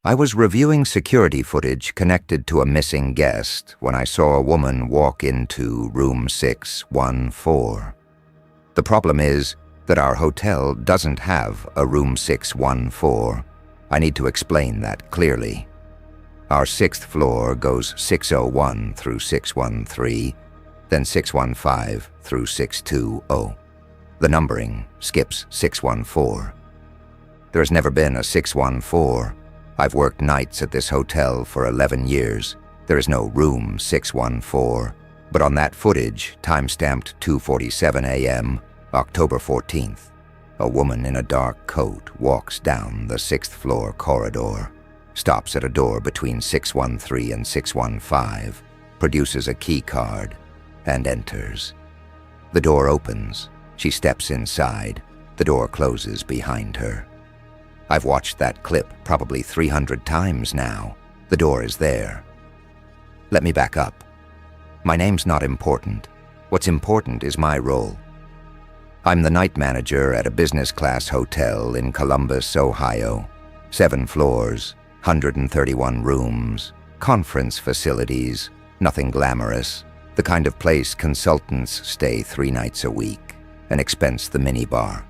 I was reviewing security footage connected to a missing guest when I saw a woman walk into room 614. The problem is that our hotel doesn't have a room 614. I need to explain that clearly. Our 6th floor goes 601 through 613, then 615 through 620. The numbering skips 614. There has never been a 614. I've worked nights at this hotel for 11 years. There is no room 614, but on that footage, time-stamped 2:47 a.m., October 14th, a woman in a dark coat walks down the 6th floor corridor, stops at a door between 613 and 615, produces a key card, and enters. The door opens. She steps inside. The door closes behind her. I've watched that clip probably 300 times now. The door is there. Let me back up. My name's not important. What's important is my role. I'm the night manager at a business-class hotel in Columbus, Ohio. 7 floors, 131 rooms, conference facilities, nothing glamorous, the kind of place consultants stay 3 nights a week and expense the minibar.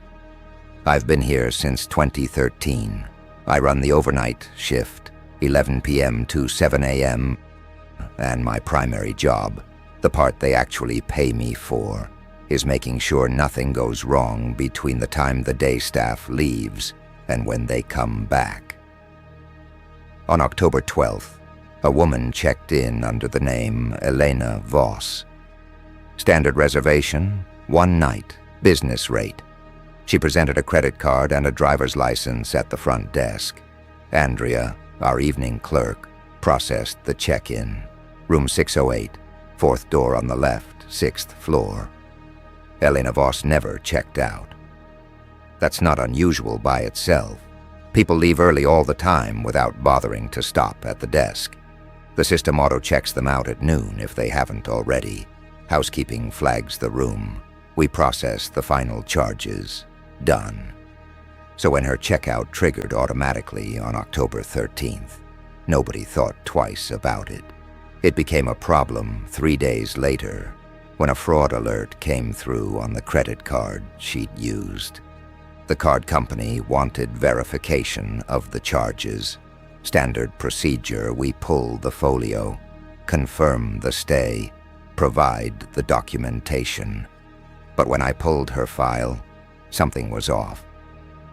I've been here since 2013. I run the overnight shift, 11 p.m. to 7 a.m., and my primary job, the part they actually pay me for, is making sure nothing goes wrong between the time the day staff leaves and when they come back. On October 12th, a woman checked in under the name Elena Voss. Standard reservation, 1 night, business rate. She presented a credit card and a driver's license at the front desk. Andrea, our evening clerk, processed the check-in. Room 608, 4th door on the left, 6th floor. Elena Voss never checked out. That's not unusual by itself. People leave early all the time without bothering to stop at the desk. The system auto-checks them out at noon if they haven't already. Housekeeping flags the room. We process the final charges. Done. So when her checkout triggered automatically on October 13th, nobody thought twice about it. It became a problem 3 days later when a fraud alert came through on the credit card she'd used. The card company wanted verification of the charges. Standard procedure, we pull the folio, confirm the stay, provide the documentation. But when I pulled her file, something was off.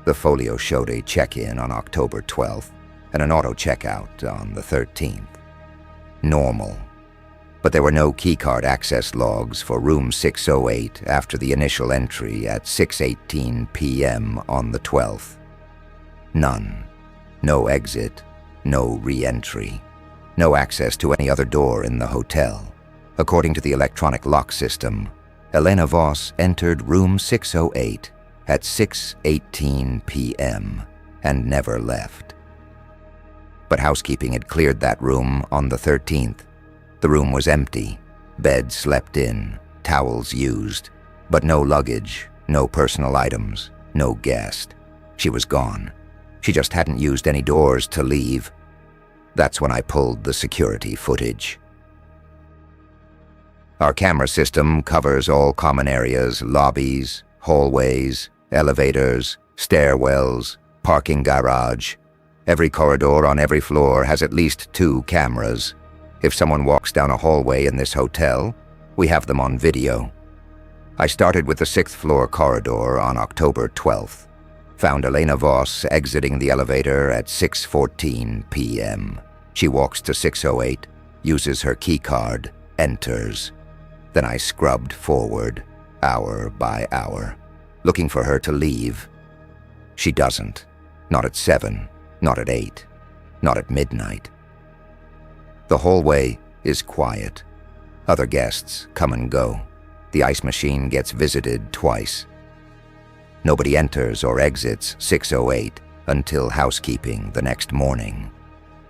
The folio showed a check-in on October 12th and an auto-checkout on the 13th. Normal. But there were no keycard access logs for room 608 after the initial entry at 6:18 p.m. on the 12th. None. No exit, no re-entry, no access to any other door in the hotel. According to the electronic lock system, Elena Voss entered room 608 at 6:18 p.m. and never left. But housekeeping had cleared that room on the 13th. The room was empty, bed slept in, towels used, but no luggage, no personal items, no guest. She was gone. She just hadn't used any doors to leave. That's when I pulled the security footage. Our camera system covers all common areas, lobbies, hallways, elevators, stairwells, parking garage. Every corridor on every floor has at least 2 cameras. If someone walks down a hallway in this hotel, we have them on video. I started with the 6th floor corridor on October 12th. Found Elena Voss exiting the elevator at 6:14 p.m. She walks to 608, uses her key card, enters. Then I scrubbed forward, hour by hour, looking for her to leave. She doesn't. Not at 7, not at 8, not at midnight. The hallway is quiet. Other guests come and go. The ice machine gets visited twice. Nobody enters or exits 608 until housekeeping the next morning.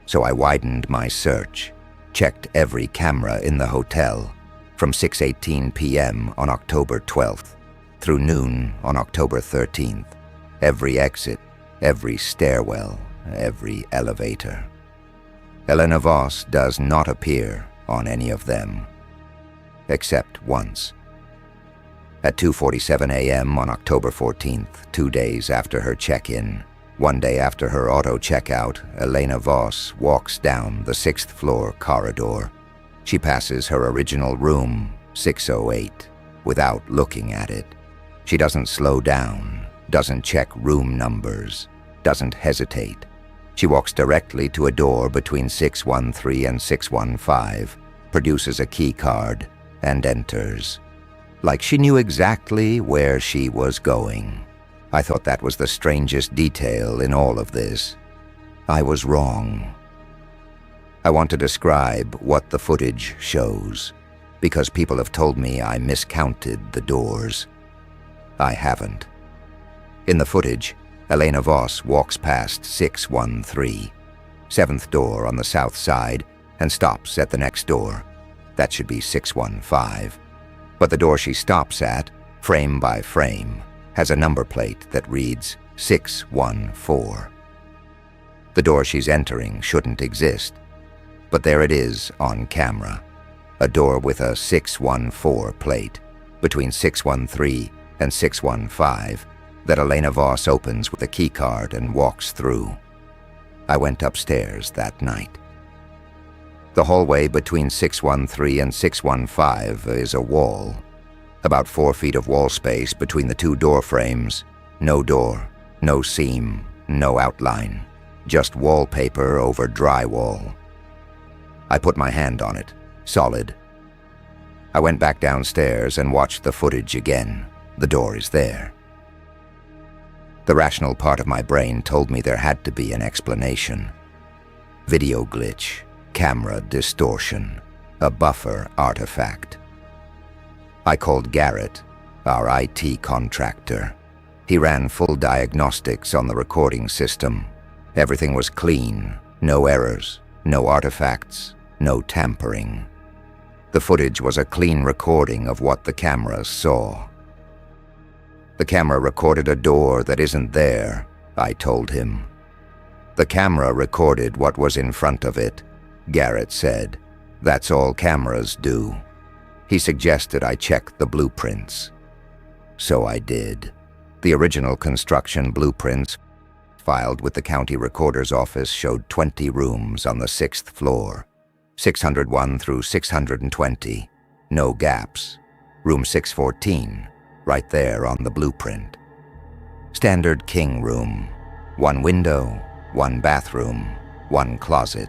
So I widened my search, checked every camera in the hotel, from 6:18 p.m. on October 12th through noon on October 13th. Every exit, every stairwell, every elevator. Elena Voss does not appear on any of them, except once. At 2:47 a.m. on October 14th, 2 days after her check-in, 1 day after her auto-checkout, Elena Voss walks down the 6th floor corridor. She passes her original room, 608, without looking at it. She doesn't slow down, doesn't check room numbers, doesn't hesitate. She walks directly to a door between 613 and 615, produces a keycard, and enters. Like she knew exactly where she was going. I thought that was the strangest detail in all of this. I was wrong. I want to describe what the footage shows, because people have told me I miscounted the doors. I haven't. In the footage, Elena Voss walks past 613, 7th door on the south side, and stops at the next door. That should be 615. But the door she stops at, frame by frame, has a number plate that reads 614. The door she's entering shouldn't exist, but there it is on camera. A door with a 614 plate between 613 and 615 that Elena Voss opens with a keycard and walks through. I went upstairs that night. The hallway between 613 and 615 is a wall. About 4 feet of wall space between the two door frames. No door, no seam, no outline. Just wallpaper over drywall. I put my hand on it. Solid. I went back downstairs and watched the footage again. The door is there. The rational part of my brain told me there had to be an explanation. Video glitch, camera distortion, a buffer artifact. I called Garrett, our IT contractor. He ran full diagnostics on the recording system. Everything was clean, no errors, no artifacts, no tampering. The footage was a clean recording of what the cameras saw. The camera recorded a door that isn't there, I told him. The camera recorded what was in front of it, Garrett said. That's all cameras do. He suggested I check the blueprints. So I did. The original construction blueprints filed with the county recorder's office showed 20 rooms on the 6th floor. 601 through 620. No gaps. Room 614, right there on the blueprint. Standard king room. 1 window, 1 bathroom, 1 closet.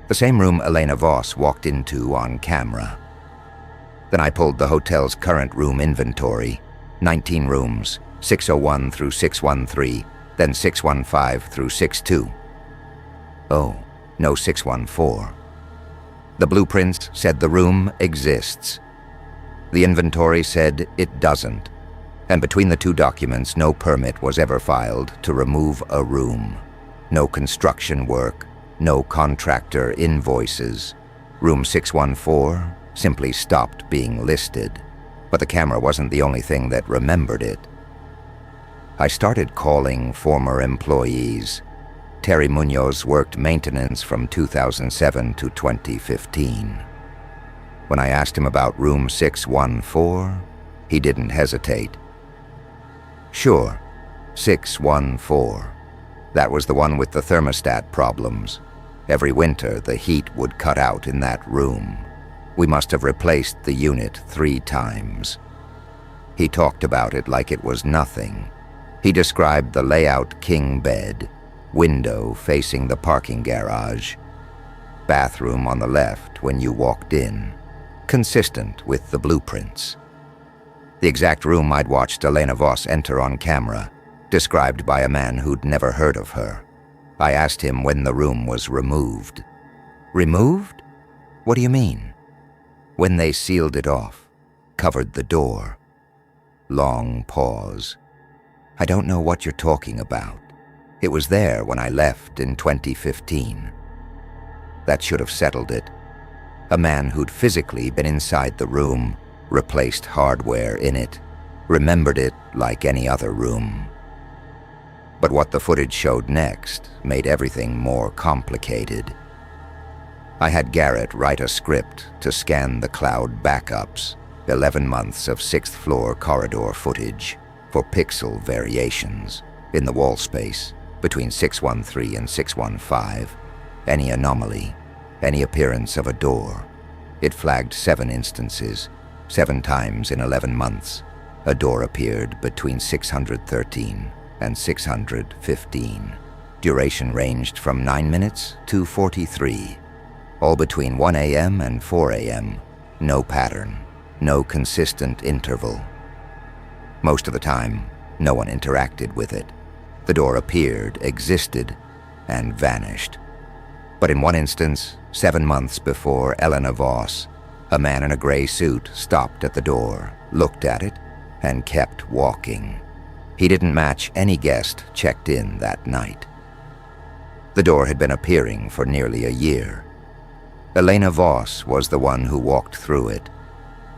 The same room Elena Voss walked into on camera. Then I pulled the hotel's current room inventory. 19 rooms, 601 through 613, then 615 through 62. Oh, no 614. The blueprints said the room exists. The inventory said it doesn't. And between the two documents, no permit was ever filed to remove a room. No construction work, no contractor invoices. Room 614 simply stopped being listed. But the camera wasn't the only thing that remembered it. I started calling former employees. Terry Munoz worked maintenance from 2007 to 2015. When I asked him about room 614, he didn't hesitate. Sure, 614. That was the one with the thermostat problems. Every winter, the heat would cut out in that room. We must have replaced the unit 3 times. He talked about it like it was nothing. He described the layout king bed, window facing the parking garage, bathroom on the left when you walked in, consistent with the blueprints. The exact room I'd watched Elena Voss enter on camera, described by a man who'd never heard of her. I asked him when the room was removed. Removed? What do you mean? When they sealed it off, covered the door. Long pause. I don't know what you're talking about. It was there when I left in 2015. That should have settled it. A man who'd physically been inside the room, replaced hardware in it, remembered it like any other room. But what the footage showed next made everything more complicated. I had Garrett write a script to scan the cloud backups, 11 months of 6th floor corridor footage, for pixel variations in the wall space between 613 and 615, any anomaly, any appearance of a door. It flagged 7 instances, 7 times in 11 months. A door appeared between 613 and 615. Duration ranged from 9 minutes to 43, all between 1 a.m. and 4 a.m. No pattern, no consistent interval. Most of the time, no one interacted with it. The door appeared, existed, and vanished. But in one instance, 7 months before Elena Voss, a man in a gray suit stopped at the door, looked at it, and kept walking. He didn't match any guest checked in that night. The door had been appearing for nearly a year. Elena Voss was the one who walked through it.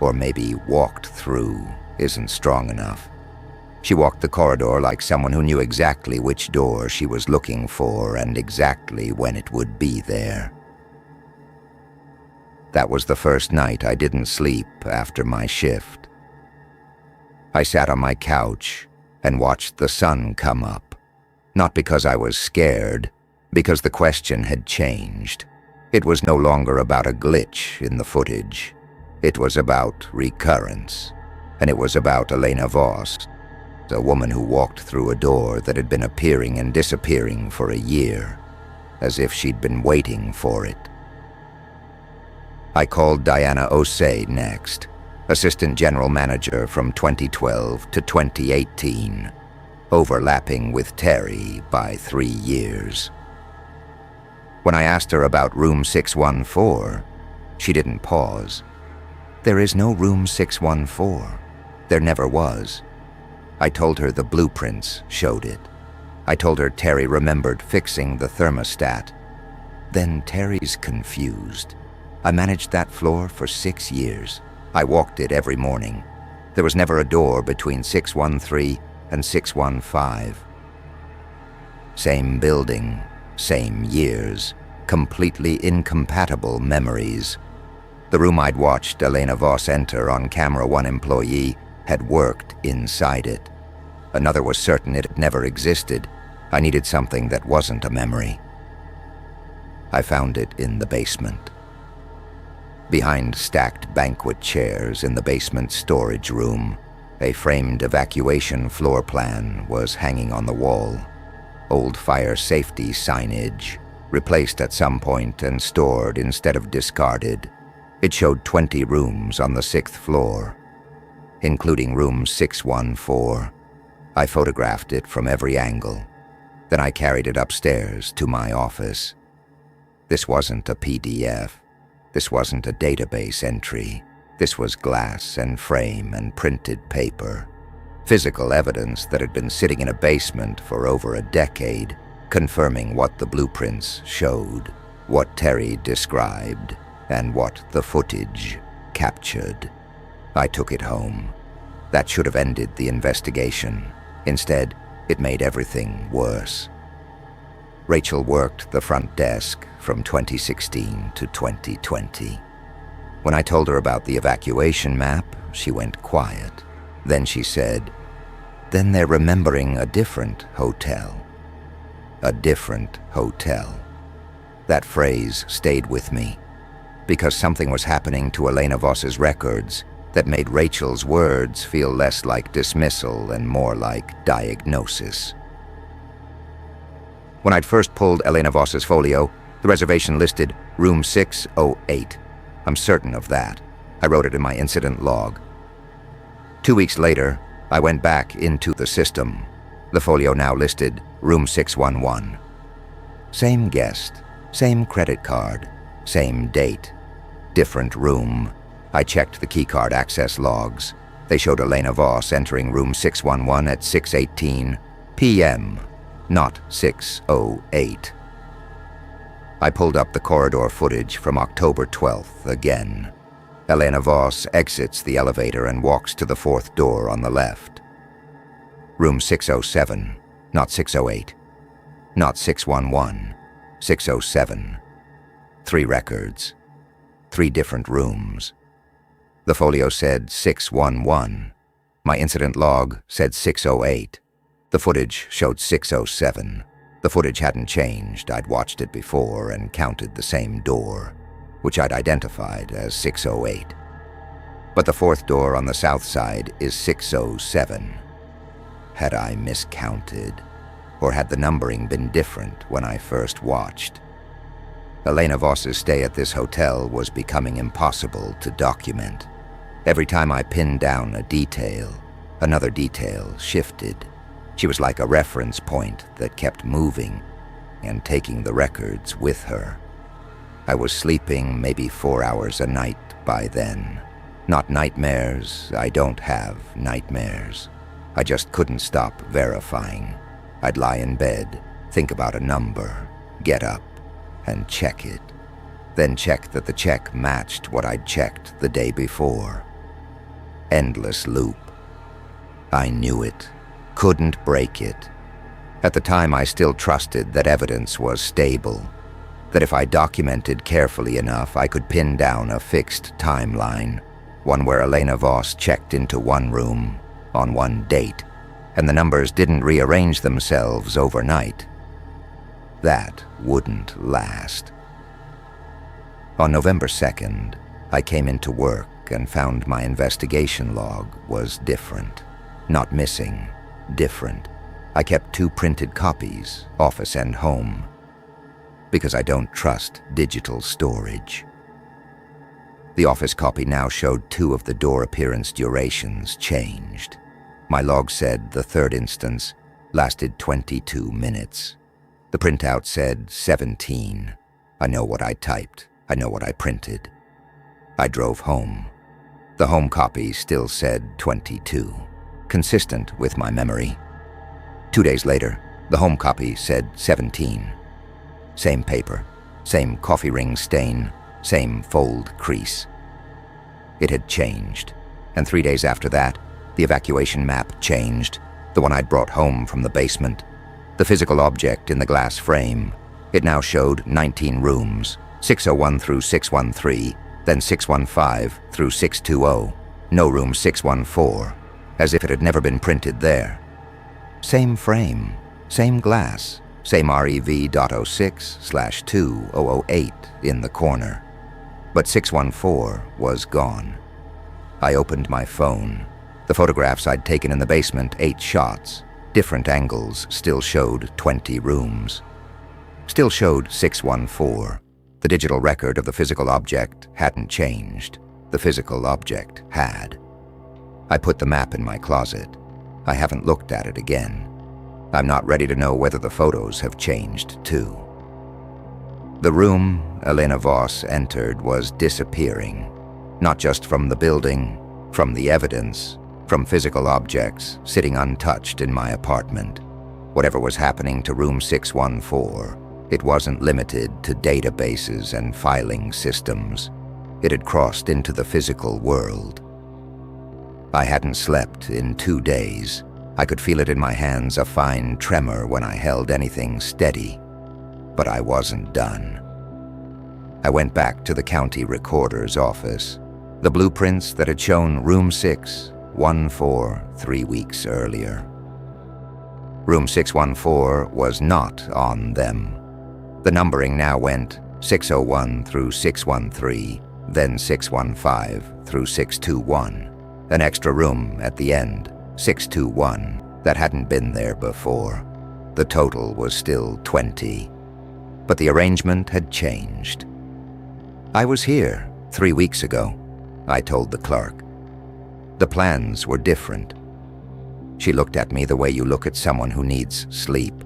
Or maybe walked through isn't strong enough. She walked the corridor like someone who knew exactly which door she was looking for and exactly when it would be there. That was the first night I didn't sleep after my shift. I sat on my couch and watched the sun come up, not because I was scared, because the question had changed. It was no longer about a glitch in the footage. It was about recurrence, and it was about Elena Voss, a woman who walked through a door that had been appearing and disappearing for a year, as if she'd been waiting for it. I called Diana Osei next, assistant general manager from 2012 to 2018, overlapping with Terry by 3 years. When I asked her about room 614, she didn't pause. There is no room 614. There never was. I told her the blueprints showed it. I told her Terry remembered fixing the thermostat. Then Terry's confused. I managed that floor for 6 years. I walked it every morning. There was never a door between 613 and 615. Same building, same years, completely incompatible memories. The room I'd watched Elena Voss enter on camera, one employee had worked inside it. Another was certain it had never existed. I needed something that wasn't a memory. I found it in the basement. Behind stacked banquet chairs in the basement storage room, a framed evacuation floor plan was hanging on the wall. Old fire safety signage, replaced at some point and stored instead of discarded. It showed 20 rooms on the 6th floor, including room 614. I photographed it from every angle. Then I carried it upstairs to my office. This wasn't a PDF. This wasn't a database entry. This was glass and frame and printed paper. Physical evidence that had been sitting in a basement for over a decade, confirming what the blueprints showed, what Terry described, and what the footage captured. I took it home. That should have ended the investigation. Instead, it made everything worse. Rachel worked the front desk from 2016 to 2020. When I told her about the evacuation map, she went quiet. Then she said, "Then they're remembering a different hotel." A different hotel. That phrase stayed with me, because something was happening to Elena Voss's records that made Rachel's words feel less like dismissal and more like diagnosis. When I'd first pulled Elena Voss's folio, the reservation listed room 608. I'm certain of that. I wrote it in my incident log. 2 weeks later, I went back into the system. The folio now listed room 611. Same guest, same credit card, same date, different room. I checked the keycard access logs. They showed Elena Voss entering room 611 at 6:18 p.m., not 6:08. I pulled up the corridor footage from October 12th again. Elena Voss exits the elevator and walks to the 4th door on the left. Room 607, Not 608. Not 611. 607. 3 records. 3 different rooms. The folio said 611. My incident log said 608. The footage showed 607. The footage hadn't changed. I'd watched it before and counted the same door, which I'd identified as 608. But the 4th door on the south side is 607. Had I miscounted? Or had the numbering been different when I first watched? Elena Voss's stay at this hotel was becoming impossible to document. Every time I pinned down a detail, another detail shifted. She was like a reference point that kept moving and taking the records with her. I was sleeping maybe 4 hours a night by then. Not nightmares. I don't have nightmares. I just couldn't stop verifying. I'd lie in bed, think about a number, get up, and check it. Then check that the check matched what I'd checked the day before. Endless loop. I knew it. Couldn't break it. At the time, I still trusted that evidence was stable, that if I documented carefully enough, I could pin down a fixed timeline, one where Elena Voss checked into one room on one date, and the numbers didn't rearrange themselves overnight. That wouldn't last. On November 2nd, I came into work and found my investigation log was different. Not missing, different. I kept 2 printed copies, office and home, because I don't trust digital storage. The office copy now showed 2 of the door appearance durations changed. My log said the 3rd instance lasted 22 minutes. The printout said 17. I know what I typed. I know what I printed. I drove home. The home copy still said 22, consistent with my memory. 2 days later, the home copy said 17. Same paper, same coffee ring stain, same fold crease. It had changed, and 3 days after that, the evacuation map changed, the one I'd brought home from the basement. The physical object in the glass frame, it now showed 19 rooms, 601 through 613, then 615 through 620, no room 614, as if it had never been printed there. Same frame, same glass, same REV.06/2008 in the corner. But 614 was gone. I opened my phone. The photographs I'd taken in the basement, 8 shots, different angles, still showed 20 rooms. Still showed 614. The digital record of the physical object hadn't changed. The physical object had. I put the map in my closet. I haven't looked at it again. I'm not ready to know whether the photos have changed, too. The room Elena Voss entered was disappearing, not just from the building, from the evidence, from physical objects sitting untouched in my apartment. Whatever was happening to room 614, it wasn't limited to databases and filing systems. It had crossed into the physical world. I hadn't slept in 2 days. I could feel it in my hands, a fine tremor when I held anything steady. But I wasn't done. I went back to the county recorder's office. The blueprints that had shown room 614 3 weeks earlier. Room 614 was not on them. The numbering now went 601 through 613, then 615 through 621. An extra room at the end, 621, that hadn't been there before. The total was still 20. But the arrangement had changed. I was here 3 weeks ago, I told the clerk. The plans were different. She looked at me the way you look at someone who needs sleep.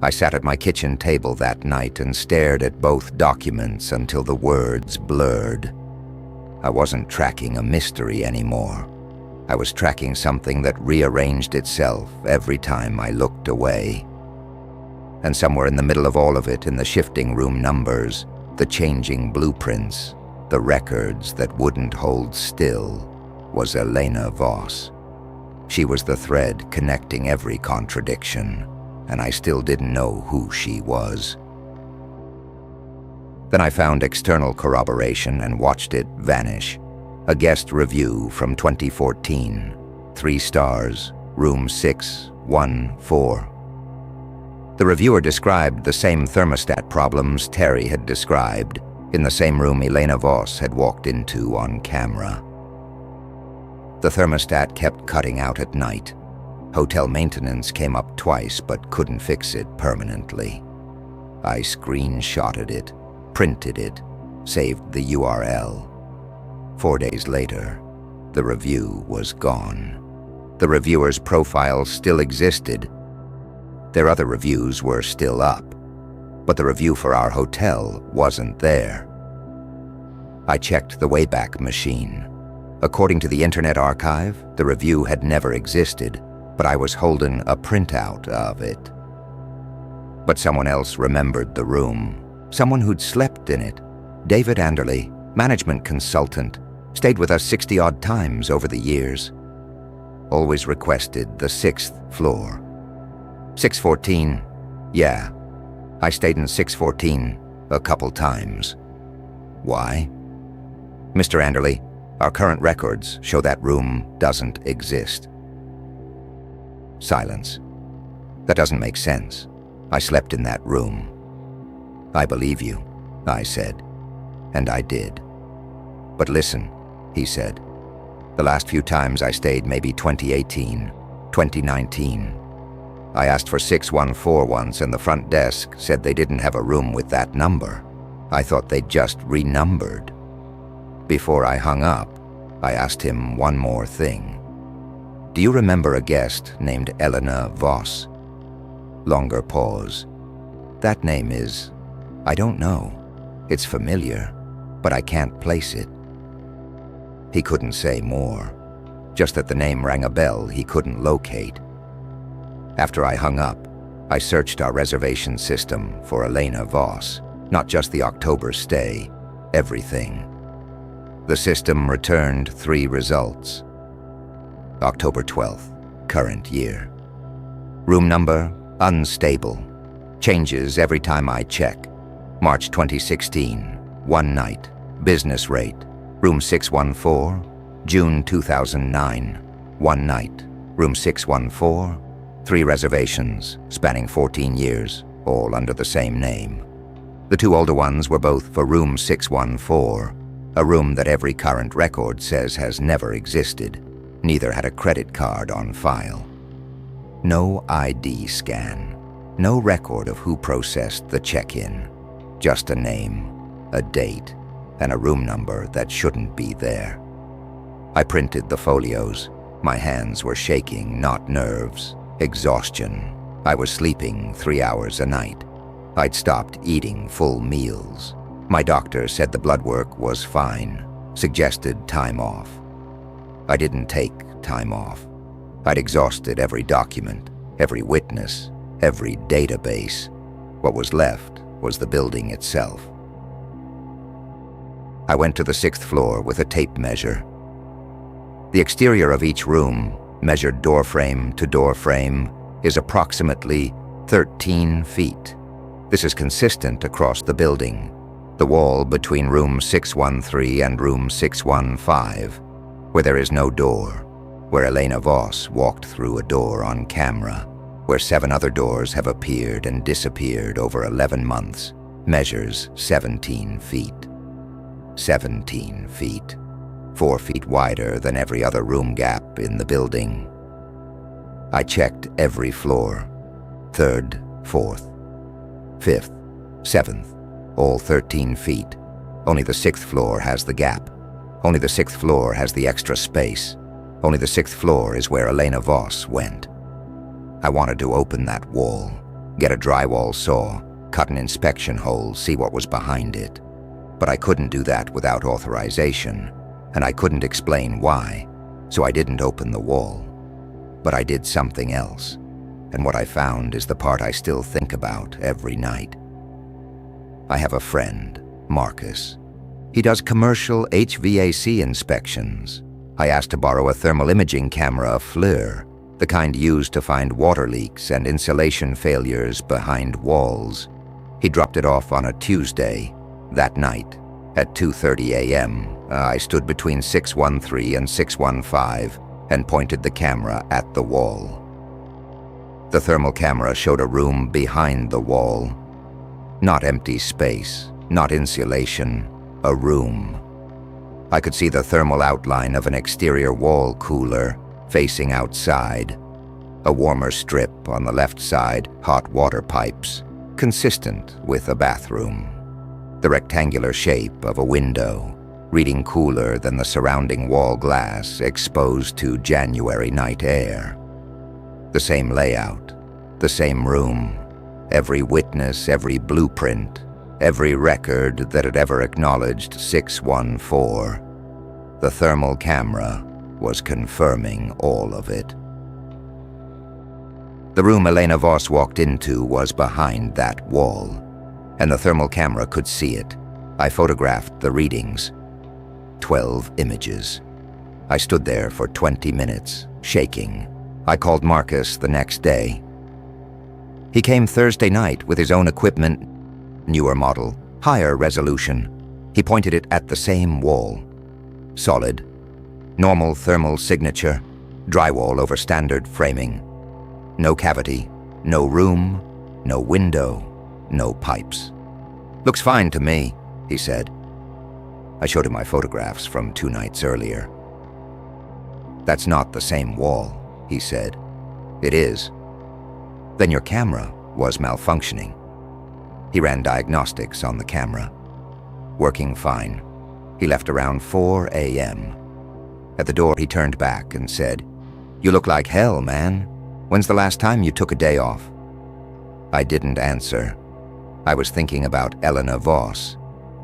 I sat at my kitchen table that night and stared at both documents until the words blurred. I wasn't tracking a mystery anymore. I was tracking something that rearranged itself every time I looked away. And somewhere in the middle of all of it, in the shifting room numbers, the changing blueprints, the records that wouldn't hold still, was Elena Voss. She was the thread connecting every contradiction, and I still didn't know who she was. Then I found external corroboration and watched it vanish. A guest review from 2014, 3 stars, room 614. The reviewer described the same thermostat problems Terry had described in the same room Elena Voss had walked into on camera. The thermostat kept cutting out at night. Hotel maintenance came up twice but couldn't fix it permanently. I screenshotted it, printed it, saved the URL. 4 days later, the review was gone. The reviewer's profile still existed. Their other reviews were still up, but the review for our hotel wasn't there. I checked the Wayback Machine. According to the Internet Archive, the review had never existed, but I was holding a printout of it. But someone else remembered the room. Someone who'd slept in it. David Anderley, management consultant, stayed with us 60-odd times over the years. Always requested the 6th floor. 614, yeah. I stayed in 614 a couple times. Why? Mr. Anderley, our current records show that room doesn't exist. Silence. That doesn't make sense. I slept in that room. I believe you, I said, and I did. But listen, he said. The last few times I stayed, maybe 2018, 2019. I asked for 614 once and the front desk said they didn't have a room with that number. I thought they'd just renumbered. Before I hung up, I asked him one more thing. Do you remember a guest named Elena Voss? Longer pause. That name is, I don't know. It's familiar, but I can't place it. He couldn't say more, just that the name rang a bell he couldn't locate. After I hung up, I searched our reservation system for Elena Voss, not just the October stay, everything. The system returned 3 results. October 12th, current year. Room number, unstable. Changes every time I check. March 2016, 1 night, business rate. Room 614, June 2009, 1 night. Room 614, 3 reservations, spanning 14 years, all under the same name. The 2 older ones were both for room 614, a room that every current record says has never existed. Neither had a credit card on file. No ID scan, no record of who processed the check-in. Just a name, a date, and a room number that shouldn't be there. I printed the folios. My hands were shaking, not nerves. Exhaustion. I was sleeping 3 hours a night. I'd stopped eating full meals. My doctor said the blood work was fine, suggested time off. I didn't take time off. I'd exhausted every document, every witness, every database. What was left was the building itself. I went to the 6th floor with a tape measure. The exterior of each room, measured door frame to door frame, is approximately 13 feet. This is consistent across the building. The wall between room 613 and room 615, where there is no door, where Elena Voss walked through a door on camera, where 7 other doors have appeared and disappeared over 11 months, measures 17 feet. 17 feet. 4 feet wider than every other room gap in the building. I checked every floor. 3rd, 4th, 5th, 7th, all 13 feet. Only the 6th floor has the gap. Only the 6th floor has the extra space. Only the 6th floor is where Elena Voss went. I wanted to open that wall, get a drywall saw, cut an inspection hole, see what was behind it. But I couldn't do that without authorization, and I couldn't explain why, so I didn't open the wall. But I did something else, and what I found is the part I still think about every night. I have a friend, Marcus. He does commercial HVAC inspections. I asked to borrow a thermal imaging camera, FLIR, the kind used to find water leaks and insulation failures behind walls. He dropped it off on a Tuesday. That night, at 2:30 a.m., I stood between 613 and 615 and pointed the camera at the wall. The thermal camera showed a room behind the wall. Not empty space, not insulation, a room. I could see the thermal outline of an exterior wall cooler facing outside. A warmer strip on the left side, hot water pipes, consistent with a bathroom. The rectangular shape of a window, reading cooler than the surrounding wall glass exposed to January night air. The same layout, the same room, every witness, every blueprint, every record that had ever acknowledged 614. The thermal camera was confirming all of it. The room Elena Voss walked into was behind that wall, and the thermal camera could see it. I photographed the readings. 12 images. I stood there for 20 minutes, shaking. I called Marcus the next day. He came Thursday night with his own equipment, newer model, higher resolution. He pointed it at the same wall. Solid. Normal thermal signature. Drywall over standard framing. No cavity, no room, no window, no pipes. "Looks fine to me," he said. I showed him my photographs from 2 nights earlier. "That's not the same wall," he said. "It is." "Then your camera was malfunctioning." He ran diagnostics on the camera. Working fine. He left around 4 a.m. At the door, he turned back and said, "You look like hell, man. When's the last time you took a day off?" I didn't answer. I was thinking about Elena Voss,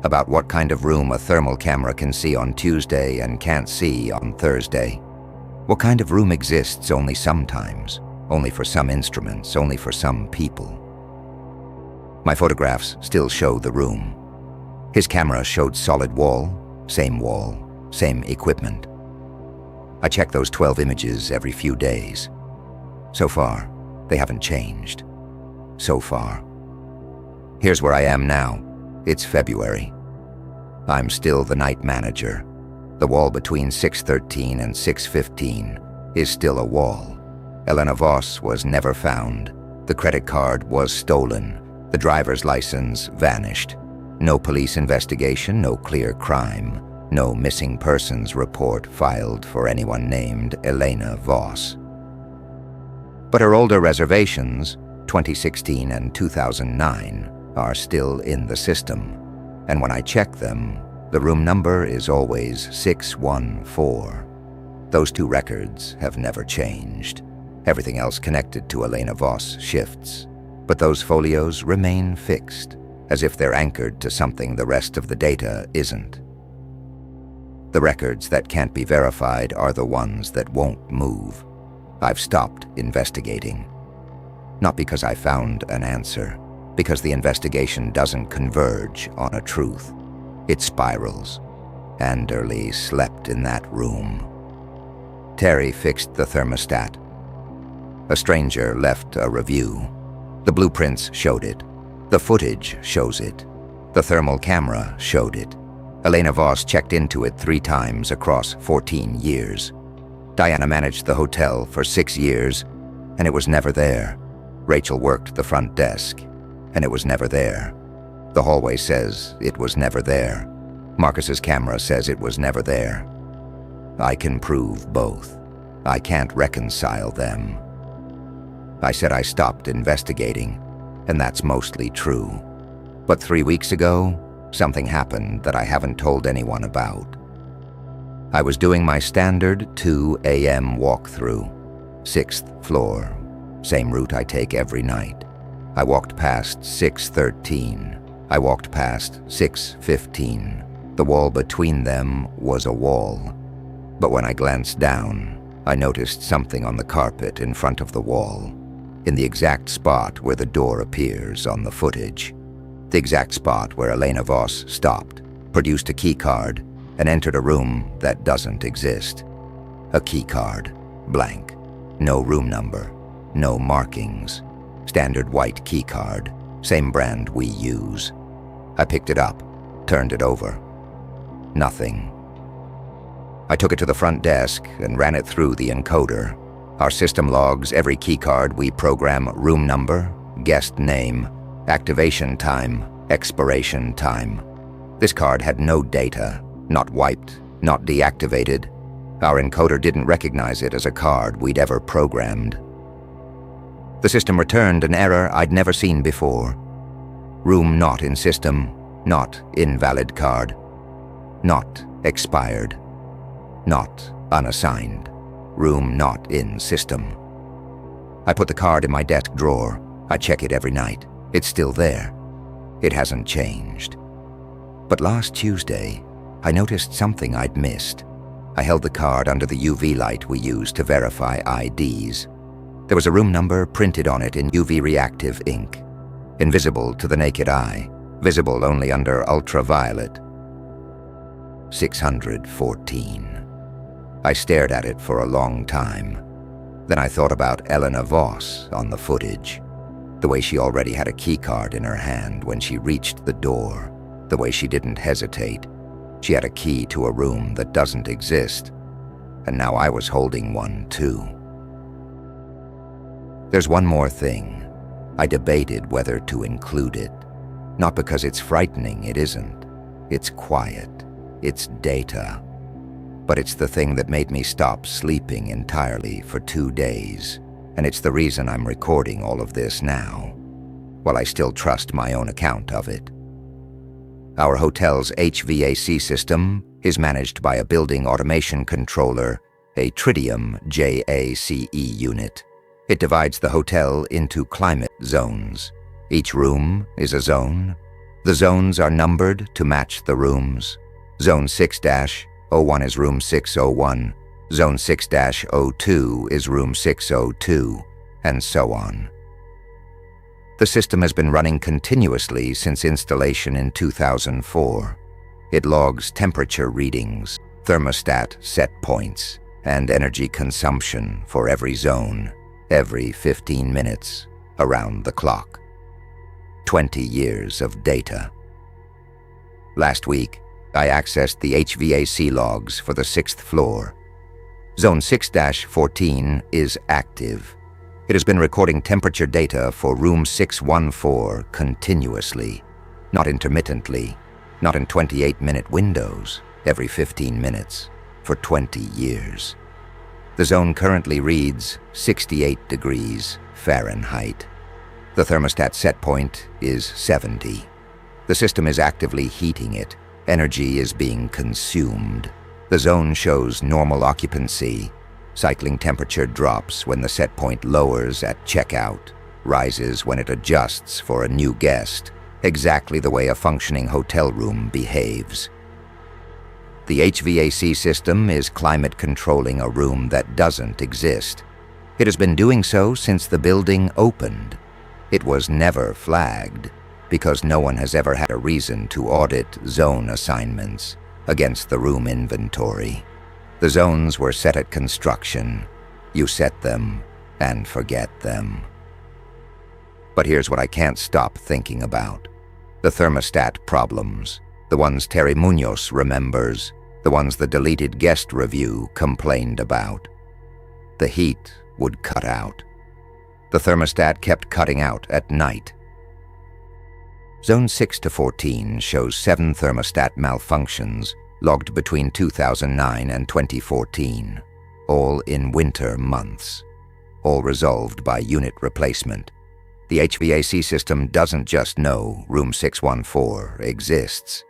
about what kind of room a thermal camera can see on Tuesday and can't see on Thursday. What kind of room exists only sometimes, only for some instruments, only for some people. My photographs still show the room. His camera showed solid wall, same equipment. I check those 12 images every few days. So far, they haven't changed. So far. Here's where I am now. It's February. I'm still the night manager. The wall between 613 and 615 is still a wall. Elena Voss was never found. The credit card was stolen. The driver's license vanished. No police investigation, no clear crime. No missing persons report filed for anyone named Elena Voss. But her older reservations, 2016 and 2009, are still in the system. And when I check them, the room number is always 614. Those 2 records have never changed. Everything else connected to Elena Voss shifts. But those folios remain fixed, as if they're anchored to something the rest of the data isn't. The records that can't be verified are the ones that won't move. I've stopped investigating. Not because I found an answer, because the investigation doesn't converge on a truth. It spirals. Anderley slept in that room. Terry fixed the thermostat. A stranger left a review. The blueprints showed it. The footage shows it. The thermal camera showed it. Elena Voss checked into it 3 times across 14 years. Diana managed the hotel for 6 years, and it was never there. Rachel worked the front desk, and it was never there. The hallway says it was never there. Marcus's camera says it was never there. I can prove both. I can't reconcile them. I said I stopped investigating, and that's mostly true. But 3 weeks ago, something happened that I haven't told anyone about. I was doing my standard 2 a.m. walkthrough, 6th floor, same route I take every night. I walked past 613. I walked past 615. The wall between them was a wall. But when I glanced down, I noticed something on the carpet in front of the wall, in the exact spot where the door appears on the footage. The exact spot where Elena Voss stopped, produced a keycard, and entered a room that doesn't exist. A keycard, blank, no room number, no markings. Standard white keycard, same brand we use. I picked it up, turned it over. Nothing. I took it to the front desk and ran it through the encoder. Our system logs every keycard we program room number, guest name, activation time, expiration time. This card had no data, not wiped, not deactivated. Our encoder didn't recognize it as a card we'd ever programmed. The system returned an error I'd never seen before. Room not in system, not invalid card, not expired, not unassigned, room not in system. I put the card in my desk drawer. I check it every night. It's still there. It hasn't changed. But last Tuesday, I noticed something I'd missed. I held the card under the UV light we use to verify IDs. There was a room number printed on it in UV reactive ink, invisible to the naked eye, visible only under ultraviolet. 614. I stared at it for a long time. Then I thought about Elena Voss on the footage. The way she already had a keycard in her hand when she reached the door. The way she didn't hesitate. She had a key to a room that doesn't exist. And now I was holding one too. There's one more thing. I debated whether to include it. Not because it's frightening, it isn't. It's quiet. It's data. But it's the thing that made me stop sleeping entirely for 2 days. And it's the reason I'm recording all of this now, while I still trust my own account of it. Our hotel's HVAC system is managed by a building automation controller, a Tritium JACE unit. It divides the hotel into climate zones. Each room is a zone. The zones are numbered to match the rooms. Zone 6-01 is room 601. Zone 6-02 is room 602, and so on. The system has been running continuously since installation in 2004. It logs temperature readings, thermostat set points, and energy consumption for every zone, every 15 minutes, around the clock. 20 years of data. Last week, I accessed the HVAC logs for the 6th floor. Zone 6-14 is active. It has been recording temperature data for room 614 continuously, not intermittently, not in 28-minute windows, every 15 minutes, for 20 years. The zone currently reads 68 degrees Fahrenheit. The thermostat set point is 70. The system is actively heating it. Energy is being consumed. The zone shows normal occupancy. Cycling temperature drops when the set point lowers at checkout, rises when it adjusts for a new guest, exactly the way a functioning hotel room behaves. The HVAC system is climate controlling a room that doesn't exist. It has been doing so since the building opened. It was never flagged, because no one has ever had a reason to audit zone assignments against the room inventory. The zones were set at construction. You set them and forget them. But here's what I can't stop thinking about. The thermostat problems. The ones Terry Munoz remembers. The ones the deleted guest review complained about. The heat would cut out. The thermostat kept cutting out at night. Zone 6-14 shows 7 thermostat malfunctions logged between 2009 and 2014, all in winter months, all resolved by unit replacement. The HVAC system doesn't just know room 614 exists.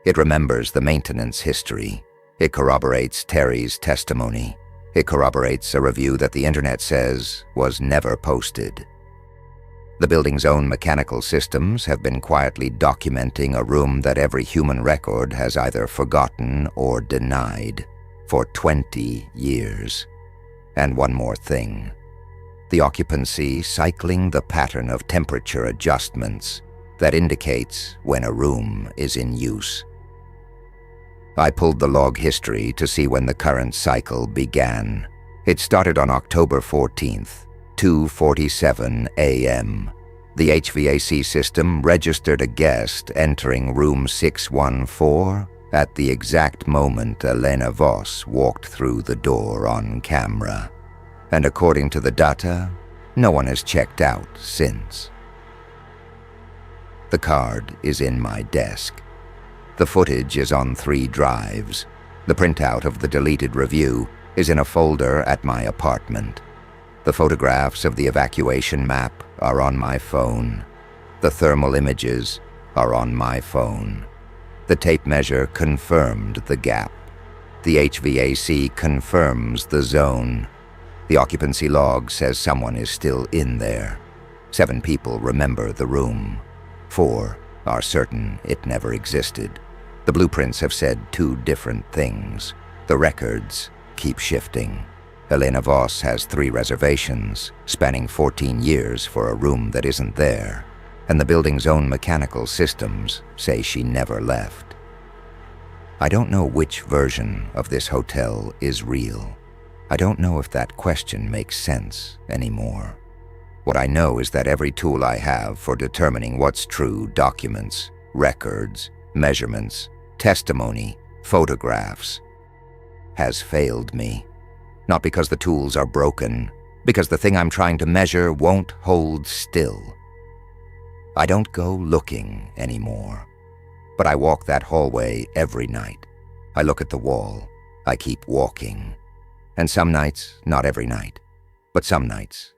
It remembers the maintenance history. It corroborates Terry's testimony. It corroborates a review that the internet says was never posted. The building's own mechanical systems have been quietly documenting a room that every human record has either forgotten or denied for 20 years. And one more thing. The occupancy cycling the pattern of temperature adjustments that indicates when a room is in use. I pulled the log history to see when the current cycle began. It started on October 14th, 2:47 a.m. The HVAC system registered a guest entering room 614 at the exact moment Elena Voss walked through the door on camera. And according to the data, no one has checked out since. The card is in my desk. The footage is on 3 drives. The printout of the deleted review is in a folder at my apartment. The photographs of the evacuation map are on my phone. The thermal images are on my phone. The tape measure confirmed the gap. The HVAC confirms the zone. The occupancy log says someone is still in there. 7 people remember the room. 4 are certain it never existed. The blueprints have said 2 different things. The records keep shifting. Elena Voss has 3 reservations, spanning 14 years for a room that isn't there, and the building's own mechanical systems say she never left. I don't know which version of this hotel is real. I don't know if that question makes sense anymore. What I know is that every tool I have for determining what's true, documents, records, measurements, testimony, photographs, has failed me. Not because the tools are broken, because the thing I'm trying to measure won't hold still. I don't go looking anymore, but I walk that hallway every night. I look at the wall. I keep walking. And some nights, not every night, but some nights,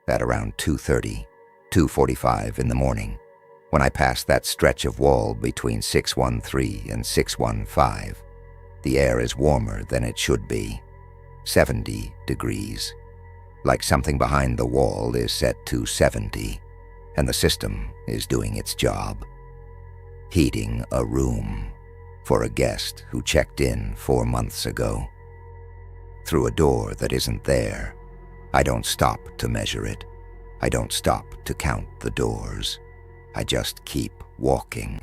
at around 2:30, 2:45 in the morning, when I pass that stretch of wall between 613 and 615, the air is warmer than it should be. 70 degrees. Like something behind the wall is set to 70, and the system is doing its job. Heating a room for a guest who checked in 4 months ago. Through a door that isn't there. I don't stop to measure it. I don't stop to count the doors. I just keep walking.